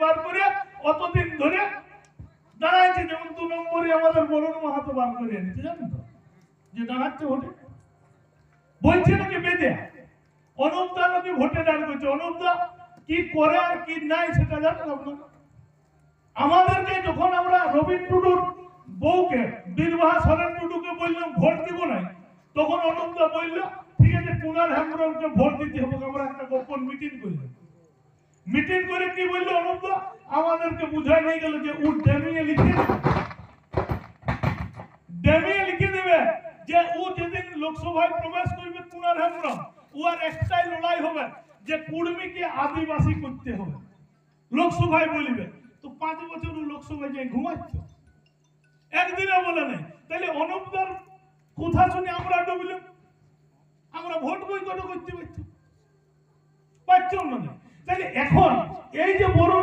বার করে অতদিন ধরে দাঁড়াইছে। যেমন 2 নম্বরে আমাদের বরুণ মাহাতো বার করে এনেছে, জানেন তো, যে দাঁড়াচ্ছে ভোটে, বলছে নাকি বেঁধে অনুপদা নাকি ভোটে দাঁড় করছে। অনুপদা কি করে আর কি নাই সেটা জানেন আপনারা? আমাদেরকে যখন আমরা রবীন টুডুর বউকে বীরবাহা সরেন টুডুকে বললাম ভোট দিব না, তখন অনুপদা বলল ঠিক আছে কুনাল হেমব্রমকে ভোট দিতে হবে। আমরা একটা গোপন মিটিং করলাম। মিটিং করে কি বললো অনুপদা? আমাদেরকে বুঝাই নিয়ে গেল যে ও ডেমিয়ে লিখে দেবে যে ও যেদিন লোকসভায় প্রবেশ করবে কুনাল হেমব্রম, ও আর একটাই লড়াই হবে যে কুর্মীকে আদিবাসী করতে হবে, লোকসভায় বলবে। তো 5 বছর লোকসভায় যাই ঘুমাচ্ছে, একদিনও বলে নাই। তাহলে অনুপদার কথা শুনে আমরা ডুবলাম, আমরা ভোট বয়কট করতে পারছি না। তাহলে এখন এই যে বড়